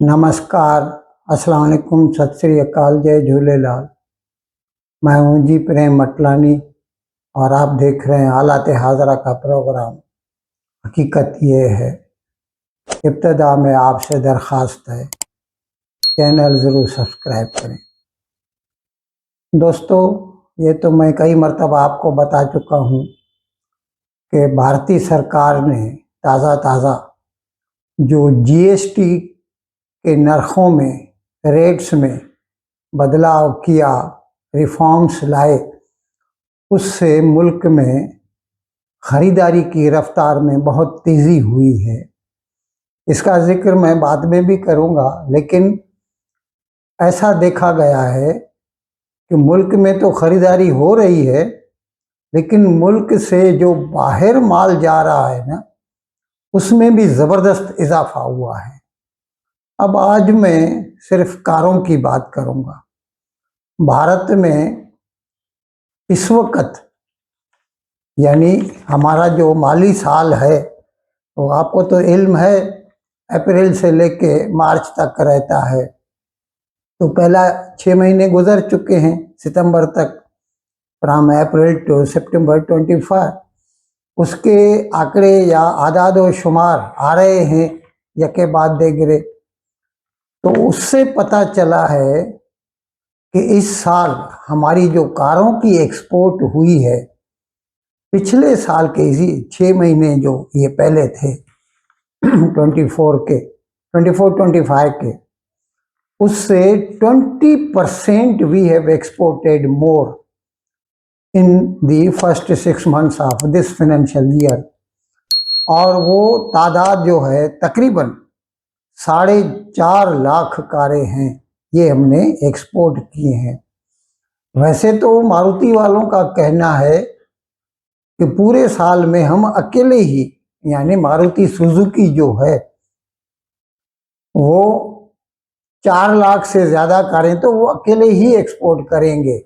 नमस्कार, अस्सलाम वालेकुम, सत श्री अकाल, जय झूलेलाल। मैं हूं जी प्रेम मटलानी और आप देख रहे हैं हालात हाजरा का प्रोग्राम। हकीकत ये है, इब्तदा में आपसे दरख्वास्त है, चैनल ज़रूर सब्सक्राइब करें। दोस्तों, ये तो मैं कई मरतबा आपको बता चुका हूँ कि भारतीय सरकार ने ताज़ा जो जीएसटी के नरखों में, रेट्स में बदलाव किया, रिफॉर्म्स लाए, उससे मुल्क में ख़रीदारी की रफ्तार में बहुत तेज़ी हुई है। इसका ज़िक्र मैं बाद में भी करूँगा, लेकिन ऐसा देखा गया है कि मुल्क में तो ख़रीदारी हो रही है, लेकिन मुल्क से जो बाहर माल जा रहा है ना, उसमें भी ज़बरदस्त इजाफा हुआ है। अब आज मैं सिर्फ कारों की बात करूँगा। भारत में इस वक्त यानी हमारा जो माली साल है, तो आपको तो इल्म है, अप्रैल से लेके मार्च तक रहता है। तो पहला 6 महीने गुजर चुके हैं, सितंबर तक, फ्राम अप्रैल टू सितंबर 25। उसके आंकड़े या आदाद व शुमार आ रहे हैं यके बाद देगरे। तो उससे पता चला है कि इस साल हमारी जो कारों की एक्सपोर्ट हुई है, पिछले साल के इसी 6 महीने जो ये पहले थे 24-25 के, उससे 20% we have exported more in the first 6 months of this financial year. और वो तादाद जो है तकरीबन 4.5 लाख कारें हैं, ये हमने एक्सपोर्ट किए हैं। वैसे तो मारुति वालों का कहना है कि पूरे साल में हम अकेले ही, यानी मारुति सुजुकी जो है वो 4 लाख से ज़्यादा कारें तो वो अकेले ही एक्सपोर्ट करेंगे,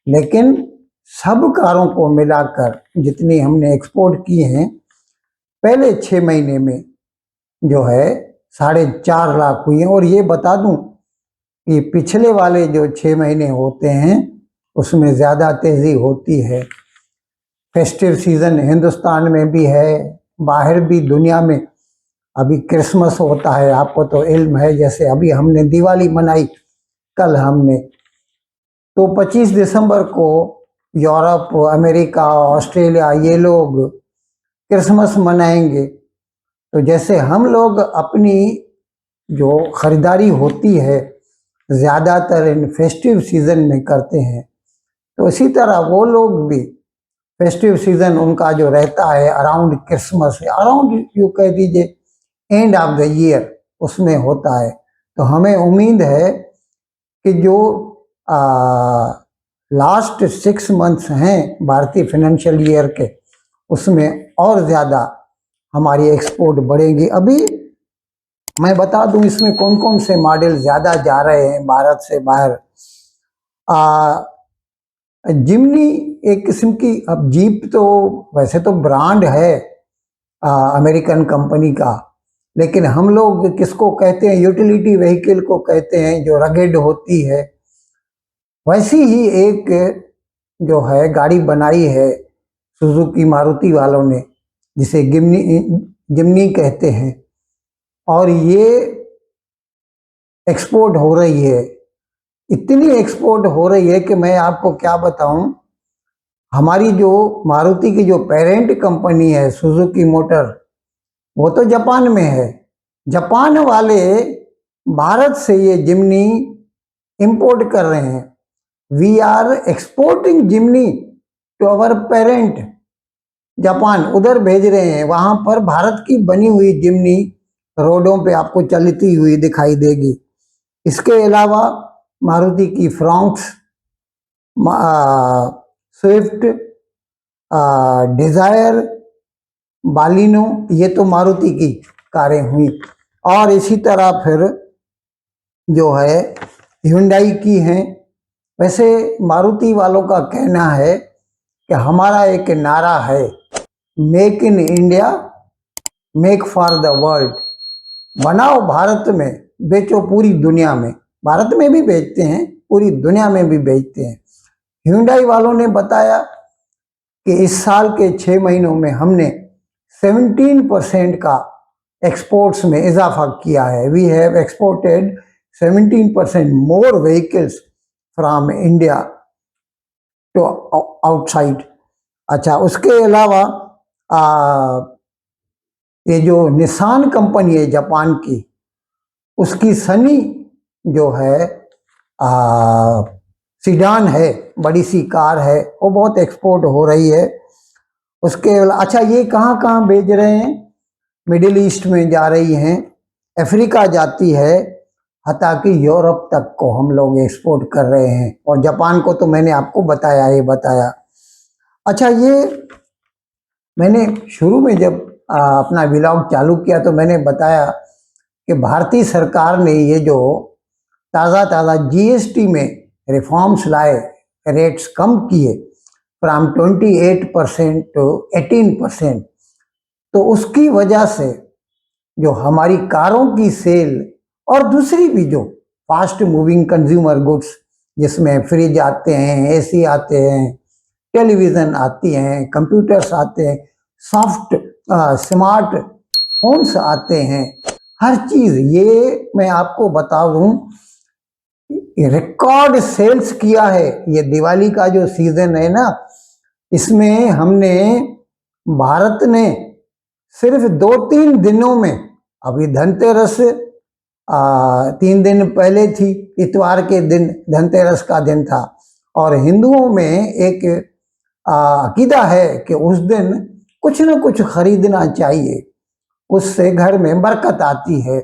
लेकिन सब कारों को मिलाकर जितनी हमने एक्सपोर्ट की हैं पहले 6 महीने में जो है 4.5 लाख हुई हैं। और ये बता दूं कि पिछले वाले जो 6 महीने होते हैं उसमें ज़्यादा तेज़ी होती है। फेस्टिव सीज़न हिंदुस्तान में भी है, बाहर भी दुनिया में। अभी क्रिसमस होता है, आपको तो इल्म है, जैसे अभी हमने दिवाली मनाई कल हमने, तो 25 दिसंबर को यूरोप, अमेरिका, ऑस्ट्रेलिया ये लोग क्रिसमस मनाएंगे। तो जैसे हम लोग अपनी जो ख़रीदारी होती है ज़्यादातर इन फेस्टिव सीज़न में करते हैं, तो इसी तरह वो लोग भी फेस्टिव सीज़न उनका जो रहता है अराउंड क्रिसमस, अराउंड यू कह दीजिए एंड ऑफ द ईयर, उसमें होता है। तो हमें उम्मीद है कि जो लास्ट 6 months हैं भारतीय फाइनेंशियल ईयर के, उसमें और ज़्यादा हमारी एक्सपोर्ट बढ़ेगी। अभी मैं बता दूं इसमें कौन कौन से मॉडल ज़्यादा जा रहे हैं भारत से बाहर। जिमनी एक किस्म की, अब जीप तो वैसे तो ब्रांड है अमेरिकन कंपनी का, लेकिन हम लोग किसको कहते हैं, यूटिलिटी व्हीकल को कहते हैं, जो रगेड होती है। वैसी ही एक जो है गाड़ी बनाई है सुजुकी मारुति वालों ने, जिसे जिमनी कहते हैं, और ये एक्सपोर्ट हो रही है। इतनी एक्सपोर्ट हो रही है कि मैं आपको क्या बताऊं। हमारी जो मारुति की जो पेरेंट कंपनी है सुजुकी मोटर, वो तो जापान में है। जापान वाले भारत से ये जिमनी इंपोर्ट कर रहे हैं। We are exporting Jimny to our parent Japan, उधर भेज रहे हैं। वहाँ पर भारत की बनी हुई जिमनी रोडों पे आपको चलती हुई दिखाई देगी। इसके अलावा मारुति की फ्रॉन्क्स, स्विफ्ट, डिज़ायर, बालिनो, ये तो मारुति की कारें हुई। और इसी तरह फिर जो है हुंडई की हैं। वैसे मारुति वालों का कहना है कि हमारा एक नारा है, make in India, make for the world. बनाओ भारत में बेचो पूरी दुनिया में, भारत में भी बेचते हैं, पूरी दुनिया में भी बेचते हैं। Hyundai वालों ने बताया कि इस साल के 6 महीनों में हमने 17% का एक्सपोर्ट्स में इजाफा किया है। We have exported 17% more vehicles from India to outside. अच्छा, उसके अलावा ये जो निसान कंपनी है जापान की, उसकी सनी जो है सीडान है, बड़ी सी कार है, वो बहुत एक्सपोर्ट हो रही है। उसके अच्छा, ये कहाँ कहाँ भेज रहे हैं? मिडिल ईस्ट में जा रही हैं, अफ्रीका जाती है, हता कि यूरोप तक को हम लोग एक्सपोर्ट कर रहे हैं। और जापान को तो मैंने आपको बताया, ये बताया। अच्छा, ये मैंने शुरू में जब अपना व्लॉग चालू किया तो मैंने बताया कि भारतीय सरकार ने ये जो ताज़ा जीएसटी में रिफॉर्म्स लाए, रेट्स कम किए फ्रॉम 28% टू 18%, तो उसकी वजह से जो हमारी कारों की सेल और दूसरी भी जो फास्ट मूविंग कंज्यूमर गुड्स, जिसमें फ्रिज आते हैं, एसी आते हैं, टेलीविज़न आती हैं, कंप्यूटर्स आते हैं, सॉफ्ट स्मार्ट फोन्स आते हैं, हर चीज़, ये मैं आपको बता दूं, रिकॉर्ड सेल्स किया है। ये दिवाली का जो सीज़न है ना, इसमें हमने, भारत ने सिर्फ 2-3 दिनों में, अभी धनतेरस 3 दिन पहले थी, इतवार के दिन धनतेरस का दिन था, और हिंदुओं में एक अकीदा है कि उस दिन कुछ न कुछ खरीदना चाहिए, उससे घर में बरकत आती है।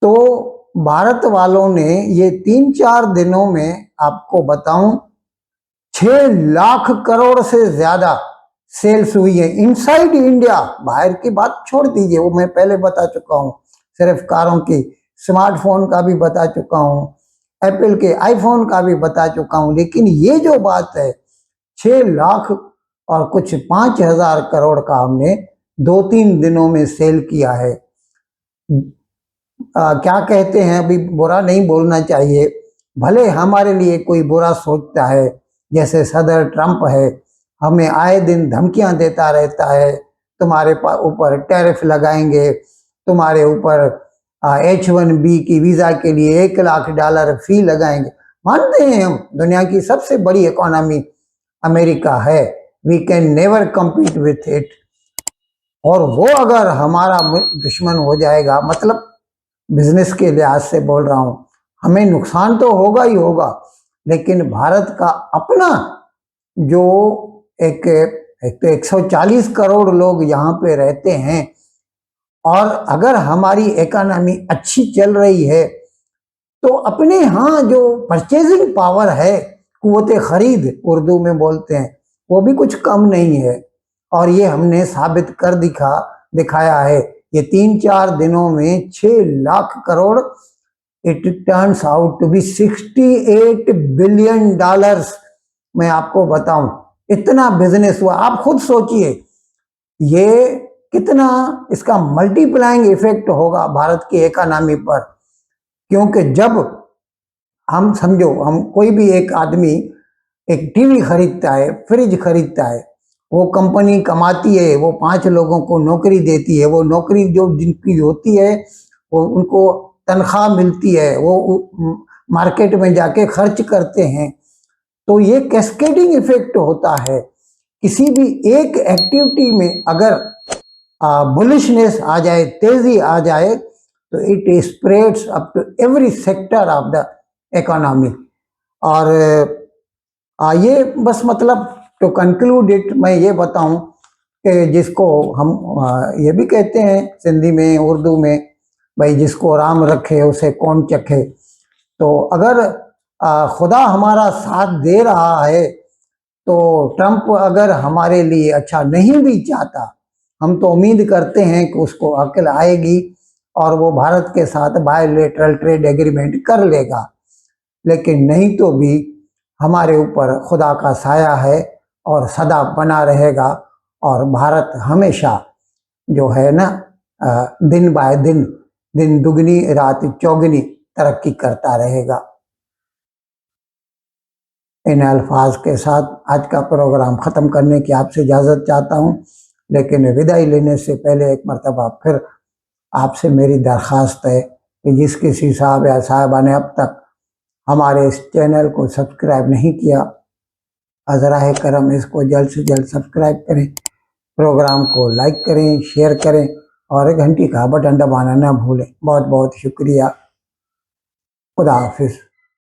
तो भारत वालों ने ये 3-4 दिनों में, आपको बताऊं, 6 लाख करोड़ से ज्यादा सेल्स हुई है इनसाइड इंडिया। बाहर की बात छोड़ दीजिए, वो मैं पहले बता चुका हूँ, सिर्फ कारों की, स्मार्टफोन का भी बता चुका हूँ, एप्पल के आईफोन का भी बता चुका हूँ। लेकिन ये जो बात है, 6 लाख और कुछ 5,000 करोड़ का हमने 2-3 दिनों में सेल किया है। क्या कहते हैं, अभी बुरा नहीं बोलना चाहिए, भले हमारे लिए कोई बुरा सोचता है, जैसे सदर ट्रंप है, हमें आए दिन धमकियां देता रहता है, तुम्हारे ऊपर टैरिफ लगाएंगे, तुम्हारे ऊपर H1B की वीज़ा के लिए $1 लाख फी लगाएंगे। मानते हैं हम, दुनिया की सबसे बड़ी इकोनॉमी अमेरिका है, we can never compete with it. और वो अगर हमारा दुश्मन हो जाएगा, मतलब बिजनेस के लिहाज से बोल रहा हूँ, हमें नुकसान तो होगा ही होगा, लेकिन भारत का अपना जो एक 140 करोड़ लोग यहाँ पे रहते हैं, और अगर हमारी इकोनॉमी अच्छी चल रही है, तो अपने यहाँ जो परचेजिंग पावर है, कुव्वते खरीद उर्दू में बोलते हैं, वो भी कुछ कम नहीं है। और ये हमने साबित कर दिखाया है। ये 3-4 दिनों में 6 lakh crore, it turns out to be $68 billion. मैं आपको बताऊं, इतना बिजनेस हुआ। आप खुद सोचिए, ये कितना इसका मल्टीप्लाइंग इफेक्ट होगा भारत की इकोनॉमी पर। क्योंकि जब हम, समझो, हम कोई भी एक आदमी एक टीवी खरीदता है, फ्रिज खरीदता है, वो कंपनी कमाती है, वो 5 लोगों को नौकरी देती है, वो नौकरी जो जिनकी होती है, वो उनको तनख्वाह मिलती है, वो मार्केट में जाके खर्च करते हैं। तो ये कैस्केडिंग इफेक्ट होता है। किसी भी एक एक्टिविटी में अगर बुलिशनेस आ जाए, तेजी आ जाए, तो it spreads up to every sector of the economy. और ये बस, मतलब टू कंक्लूड इट, मैं ये बताऊं कि जिसको हम ये भी कहते हैं सिंधी में, उर्दू में, भाई जिसको राम रखे उसे कौन चखे। तो अगर खुदा हमारा साथ दे रहा है, तो ट्रंप अगर हमारे लिए अच्छा नहीं भी चाहता, हम तो उम्मीद करते हैं कि उसको अक्ल आएगी और वो भारत के साथ बायलैटरल ट्रेड एग्रीमेंट कर लेगा। लेकिन नहीं तो भी हमारे ऊपर खुदा का साया है और सदा बना रहेगा। और भारत हमेशा जो है ना, दिन बाय दिन दिन दुगनी रात चौगनी तरक्की करता रहेगा। इन अल्फाज के साथ आज का प्रोग्राम ख़त्म करने की आपसे इजाज़त चाहता हूँ, लेकिन विदाई लेने से पहले एक मरतबा फिर आपसे मेरी दरख्वास्त है कि जिस किसी साहब या साहिबा ने अब तक हमारे इस चैनल को सब्सक्राइब नहीं किया, अज़राए करम इसको जल्द से जल्द सब्सक्राइब करें, प्रोग्राम को लाइक करें, शेयर करें और घंटी का बटन दबाना ना भूलें। बहुत बहुत शुक्रिया। खुदा हाफिज़।